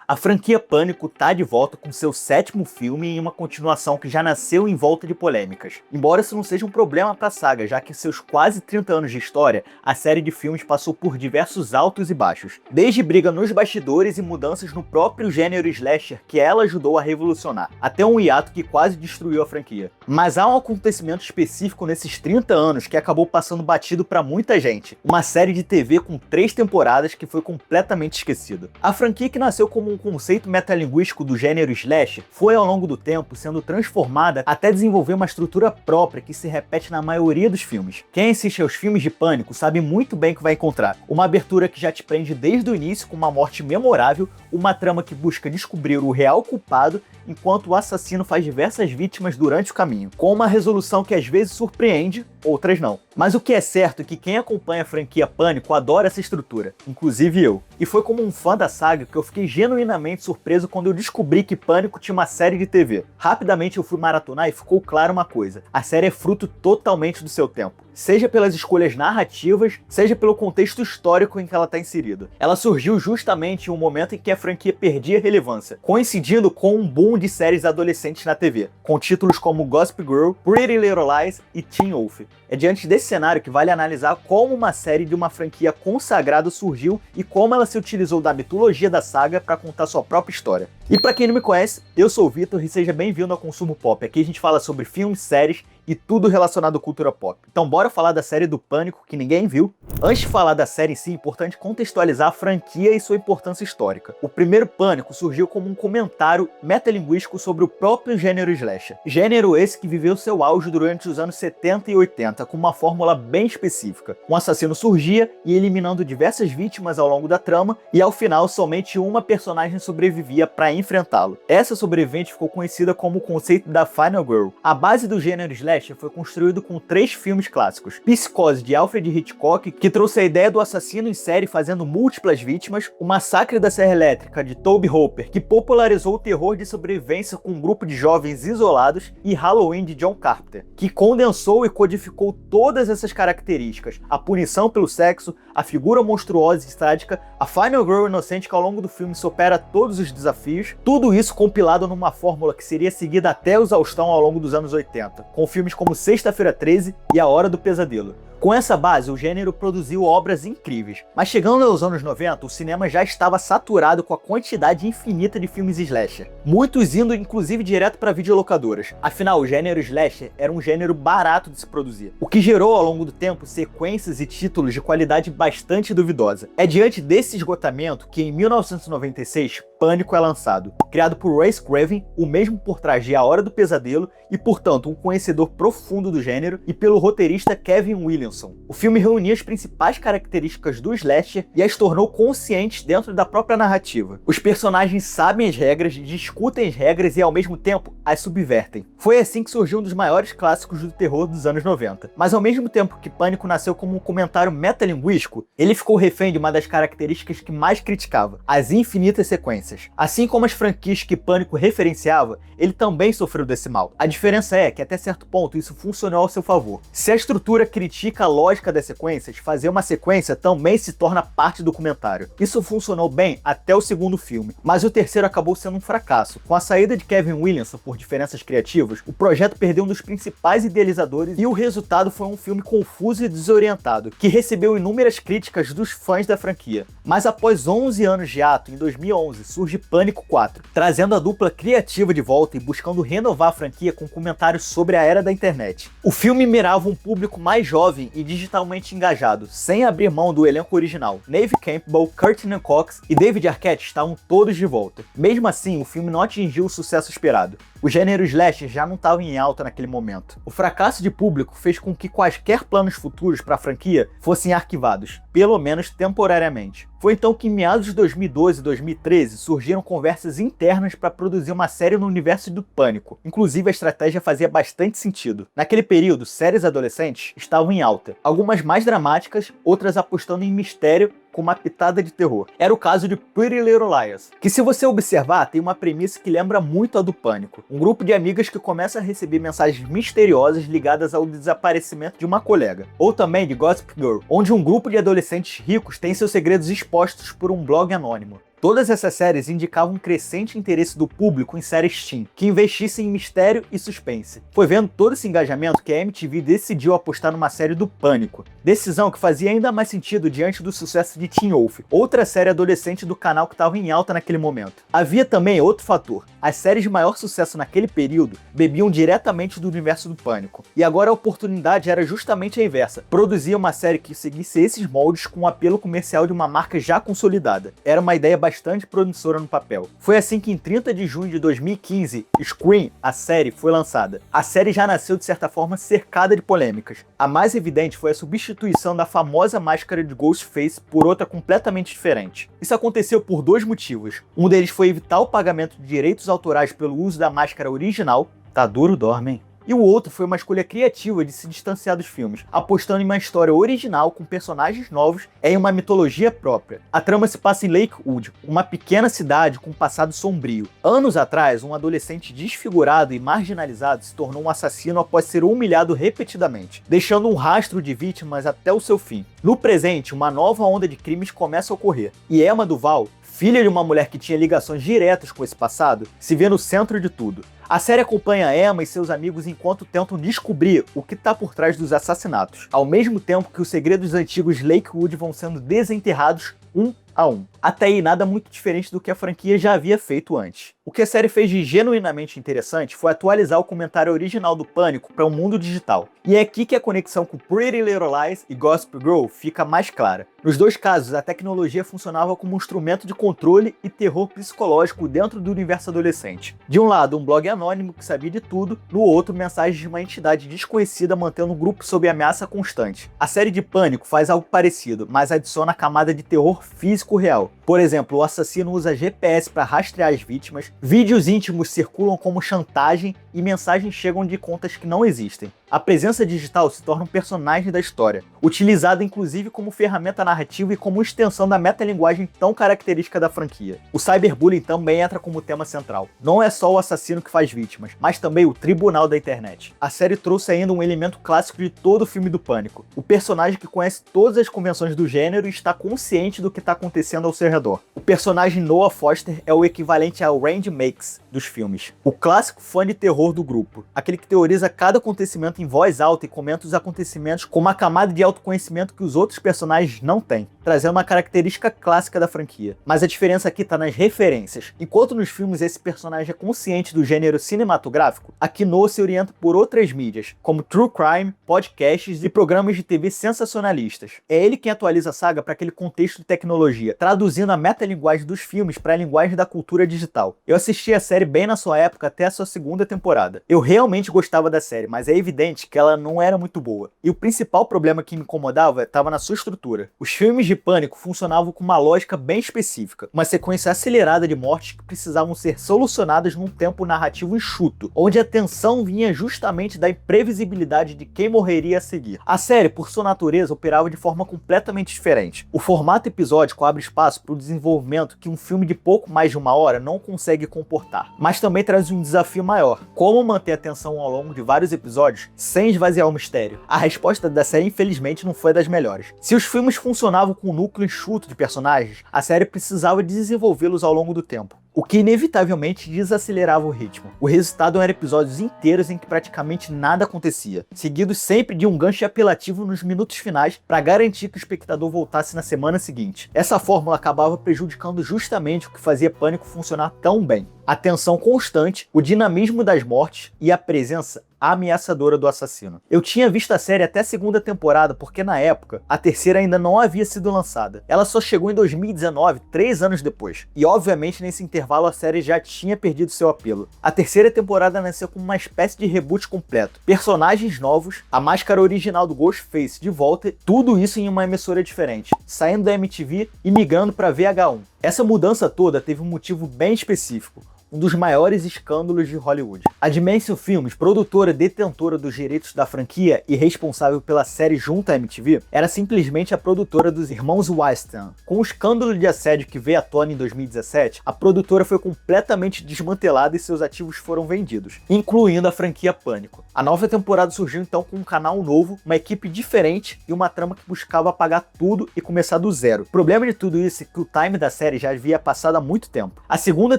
A franquia Pânico tá de volta com seu 7º filme em uma continuação que já nasceu em volta de polêmicas. Embora isso não seja um problema pra saga, já que em seus quase 30 anos de história, a série de filmes passou por diversos altos e baixos. Desde briga nos bastidores e mudanças no próprio gênero slasher que ela ajudou a revolucionar, até um hiato que quase destruiu a franquia. Mas há um acontecimento específico nesses 30 anos que acabou passando batido pra muita gente. Uma série de TV com 3 temporadas que foi completamente esquecida. A franquia, que nasceu como um conceito metalinguístico do gênero slasher, foi ao longo do tempo sendo transformada até desenvolver uma estrutura própria que se repete na maioria dos filmes. Quem assiste aos filmes de Pânico sabe muito bem o que vai encontrar. Uma abertura que já te prende desde o início com uma morte memorável, uma trama que busca descobrir o real culpado, enquanto o assassino faz diversas vítimas durante o caminho, com uma resolução que às vezes surpreende, outras não. Mas o que é certo é que quem acompanha a franquia Pânico adora essa estrutura, inclusive eu. E foi como um fã da saga que eu fiquei genuinamente surpreso quando eu descobri que Pânico tinha uma série de TV. Rapidamente eu fui maratonar e ficou claro uma coisa: a série é fruto totalmente do seu tempo. Seja pelas escolhas narrativas, seja pelo contexto histórico em que ela está inserida. Ela surgiu justamente em um momento em que a franquia perdia relevância, coincidindo com um boom de séries adolescentes na TV, com títulos como Gossip Girl, Pretty Little Lies e Teen Wolf. É diante desse cenário que vale analisar como uma série de uma franquia consagrada surgiu e como ela se utilizou da mitologia da saga para contar sua própria história. E para quem não me conhece, eu sou o Vitor e seja bem-vindo ao Consumo Pop. Aqui a gente fala sobre filmes, séries e tudo relacionado à cultura pop. Então bora falar da série do Pânico que ninguém viu? Antes de falar da série em si, é importante contextualizar a franquia e sua importância histórica. O primeiro Pânico surgiu como um comentário metalinguístico sobre o próprio gênero slasher. Gênero esse que viveu seu auge durante os anos 70 e 80, com uma fórmula bem específica. Um assassino surgia e eliminando diversas vítimas ao longo da trama, e ao final somente uma personagem sobrevivia para enfrentá-lo. Essa sobrevivente ficou conhecida como o conceito da Final Girl. A base do gênero slasher foi construído com 3 filmes clássicos: Psicose, de Alfred Hitchcock, que trouxe a ideia do assassino em série fazendo múltiplas vítimas; O Massacre da Serra Elétrica, de Tobe Hooper, que popularizou o terror de sobrevivência com um grupo de jovens isolados; e Halloween, de John Carpenter, que condensou e codificou todas essas características: a punição pelo sexo, a figura monstruosa e sádica, a Final Girl inocente que ao longo do filme supera todos os desafios, tudo isso compilado numa fórmula que seria seguida até a exaustão ao longo dos anos 80, com filmes como Sexta-feira 13 e A Hora do Pesadelo. Com essa base, o gênero produziu obras incríveis, mas chegando aos anos 90, o cinema já estava saturado com a quantidade infinita de filmes slasher, muitos indo inclusive direto para videolocadoras. Afinal, o gênero slasher era um gênero barato de se produzir, o que gerou ao longo do tempo sequências e títulos de qualidade bastante duvidosa. É diante desse esgotamento que em 1996, Pânico é lançado, criado por Wes Craven, o mesmo por trás de A Hora do Pesadelo e, portanto, um conhecedor profundo do gênero, e pelo roteirista Kevin Williamson. O filme reunia as principais características do slasher e as tornou conscientes dentro da própria narrativa. Os personagens sabem as regras, discutem as regras e, ao mesmo tempo, as subvertem. Foi assim que surgiu um dos maiores clássicos do terror dos anos 90. Mas ao mesmo tempo que Pânico nasceu como um comentário metalinguístico, ele ficou refém de uma das características que mais criticava: as infinitas sequências. Assim como as franquias que Pânico referenciava, ele também sofreu desse mal. A diferença é que até certo ponto isso funcionou ao seu favor. Se a estrutura critica a lógica das sequências, fazer uma sequência também se torna parte do comentário. Isso funcionou bem até o segundo filme, mas o terceiro acabou sendo um fracasso. Com a saída de Kevin Williamson por diferenças criativas, o projeto perdeu um dos principais idealizadores e o resultado foi um filme confuso e desorientado, que recebeu inúmeras críticas dos fãs da franquia. Mas após 11 anos de ato, em 2011, surge Pânico 4, trazendo a dupla criativa de volta e buscando renovar a franquia com comentários sobre a era da internet. O filme mirava um público mais jovem e digitalmente engajado, sem abrir mão do elenco original. Neve Campbell, Courtney Cox e David Arquette estavam todos de volta. Mesmo assim, o filme não atingiu o sucesso esperado. O gênero slasher já não estava em alta naquele momento. O fracasso de público fez com que quaisquer planos futuros para a franquia fossem arquivados, pelo menos temporariamente. Foi então que em meados de 2012 e 2013 surgiram conversas internas para produzir uma série no universo do Pânico. Inclusive, a estratégia fazia bastante sentido. Naquele período, séries adolescentes estavam em alta, algumas mais dramáticas, outras apostando em mistério com uma pitada de terror. Era o caso de Pretty Little Liars, que, se você observar, tem uma premissa que lembra muito a do Pânico. Um grupo de amigas que começa a receber mensagens misteriosas ligadas ao desaparecimento de uma colega. Ou também de Gossip Girl, onde um grupo de adolescentes ricos tem seus segredos expostos por um blog anônimo. Todas essas séries indicavam um crescente interesse do público em séries teen, que investissem em mistério e suspense. Foi vendo todo esse engajamento que a MTV decidiu apostar numa série do Pânico. Decisão que fazia ainda mais sentido diante do sucesso de Teen Wolf, outra série adolescente do canal que estava em alta naquele momento. Havia também outro fator. As séries de maior sucesso naquele período bebiam diretamente do universo do Pânico. E agora a oportunidade era justamente a inversa. Produzir uma série que seguisse esses moldes com um apelo comercial de uma marca já consolidada. Era uma ideia bastante promissora no papel. Foi assim que em 30 de junho de 2015, Scream, a série, foi lançada. A série já nasceu de certa forma cercada de polêmicas. A mais evidente foi a substituição da famosa máscara de Ghostface por outra completamente diferente. Isso aconteceu por dois motivos. Um deles foi evitar o pagamento de direitos autorais pelo uso da máscara original. Tá duro, dorme, hein? E o outro foi uma escolha criativa de se distanciar dos filmes, apostando em uma história original com personagens novos e em uma mitologia própria. A trama se passa em Lakewood, uma pequena cidade com um passado sombrio. Anos atrás, um adolescente desfigurado e marginalizado se tornou um assassino após ser humilhado repetidamente, deixando um rastro de vítimas até o seu fim. No presente, uma nova onda de crimes começa a ocorrer, e Emma Duval, filha de uma mulher que tinha ligações diretas com esse passado, se vê no centro de tudo. A série acompanha Emma e seus amigos enquanto tentam descobrir o que está por trás dos assassinatos, ao mesmo tempo que os segredos antigos de Lakewood vão sendo desenterrados um a um. Até aí nada muito diferente do que a franquia já havia feito antes. O que a série fez de genuinamente interessante foi atualizar o comentário original do Pânico para o mundo digital. E é aqui que a conexão com Pretty Little Lies e Gossip Girl fica mais clara. Nos dois casos, a tecnologia funcionava como um instrumento de controle e terror psicológico dentro do universo adolescente. De um lado, um blog anônimo que sabia de tudo, no outro, mensagens de uma entidade desconhecida mantendo o grupo sob ameaça constante. A série de Pânico faz algo parecido, mas adiciona a camada de terror físico real. Por exemplo, o assassino usa GPS para rastrear as vítimas, vídeos íntimos circulam como chantagem e mensagens chegam de contas que não existem. A presença digital se torna um personagem da história, utilizada inclusive como ferramenta narrativa e como extensão da metalinguagem tão característica da franquia. O cyberbullying também entra como tema central. Não é só o assassino que faz vítimas, mas também o tribunal da internet. A série trouxe ainda um elemento clássico de todo o filme do Pânico. O personagem que conhece todas as convenções do gênero e está consciente do que está acontecendo ao seu redor. O personagem Noah Foster é o equivalente ao Randy Makes dos filmes. O clássico fã de terror do grupo. Aquele que teoriza cada acontecimento em voz alta e comenta os acontecimentos com uma camada de autoconhecimento que os outros personagens não têm, trazendo uma característica clássica da franquia. Mas a diferença aqui está nas referências. Enquanto nos filmes esse personagem é consciente do gênero cinematográfico, aqui Noah se orienta por outras mídias, como true crime, podcasts e programas de TV sensacionalistas. É ele quem atualiza a saga para aquele contexto de tecnologia, traduzindo a metalinguagem dos filmes para a linguagem da cultura digital. Eu assisti a série bem na sua época até a sua segunda temporada. Eu realmente gostava da série, mas é evidente que ela não era muito boa. E o principal problema que me incomodava estava na sua estrutura. Os filmes de Pânico funcionavam com uma lógica bem específica, uma sequência acelerada de mortes que precisavam ser solucionadas num tempo narrativo enxuto, onde a tensão vinha justamente da imprevisibilidade de quem morreria a seguir. A série, por sua natureza, operava de forma completamente diferente. O formato episódico abre espaço para o desenvolvimento que um filme de pouco mais de uma hora não consegue comportar, mas também traz um desafio maior: como manter a tensão ao longo de vários episódios sem esvaziar o mistério. A resposta da série, infelizmente, não foi das melhores. Se os filmes funcionavam com um núcleo enxuto de personagens, a série precisava desenvolvê-los ao longo do tempo, o que inevitavelmente desacelerava o ritmo. O resultado eram episódios inteiros em que praticamente nada acontecia, seguidos sempre de um gancho apelativo nos minutos finais para garantir que o espectador voltasse na semana seguinte. Essa fórmula acabava prejudicando justamente o que fazia Pânico funcionar tão bem: a tensão constante, o dinamismo das mortes e a presença ameaçadora do assassino. Eu tinha visto a série até a segunda temporada porque na época a terceira ainda não havia sido lançada. Ela só chegou em 2019, 3 anos depois. E obviamente nesse intervalo a série já tinha perdido seu apelo. A terceira temporada nasceu como uma espécie de reboot completo. Personagens novos, a máscara original do Ghostface de volta, tudo isso em uma emissora diferente, saindo da MTV e migrando para VH1. Essa mudança toda teve um motivo bem específico: um dos maiores escândalos de Hollywood. A Dimension Films, produtora detentora dos direitos da franquia e responsável pela série junto à MTV, era simplesmente a produtora dos irmãos Weinstein. Com o escândalo de assédio que veio à tona em 2017, a produtora foi completamente desmantelada e seus ativos foram vendidos, incluindo a franquia Pânico. A nova temporada surgiu então com um canal novo, uma equipe diferente e uma trama que buscava apagar tudo e começar do zero. O problema de tudo isso é que o time da série já havia passado há muito tempo. A segunda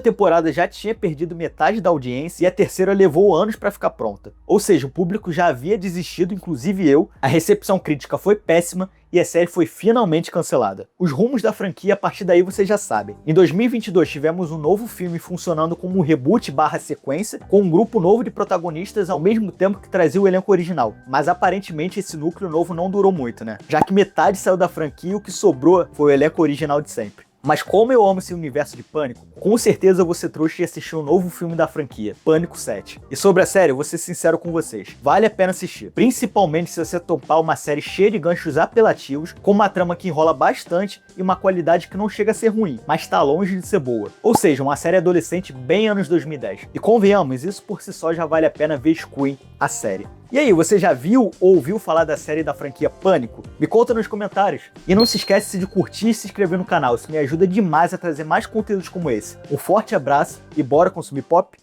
temporada já tinha perdido metade da audiência e a terceira levou anos para ficar pronta. Ou seja, o público já havia desistido, inclusive eu, a recepção crítica foi péssima e a série foi finalmente cancelada. Os rumos da franquia a partir daí vocês já sabem. Em 2022 tivemos um novo filme funcionando como um reboot / sequência, com um grupo novo de protagonistas ao mesmo tempo que trazia o elenco original. Mas aparentemente esse núcleo novo não durou muito, né? Já que metade saiu da franquia e o que sobrou foi o elenco original de sempre. Mas como eu amo esse universo de Pânico, com certeza eu vou ser trouxa e assistir um novo filme da franquia, Pânico 7. E sobre a série, eu vou ser sincero com vocês, vale a pena assistir. Principalmente se você topar uma série cheia de ganchos apelativos, com uma trama que enrola bastante e uma qualidade que não chega a ser ruim, mas tá longe de ser boa. Ou seja, uma série adolescente bem anos 2010. E convenhamos, isso por si só já vale a pena ver Scream, a série. E aí, você já viu ou ouviu falar da série da franquia Pânico? Me conta nos comentários. E não se esquece de curtir e se inscrever no canal, isso me ajuda demais a trazer mais conteúdos como esse. Um forte abraço e bora consumir pop?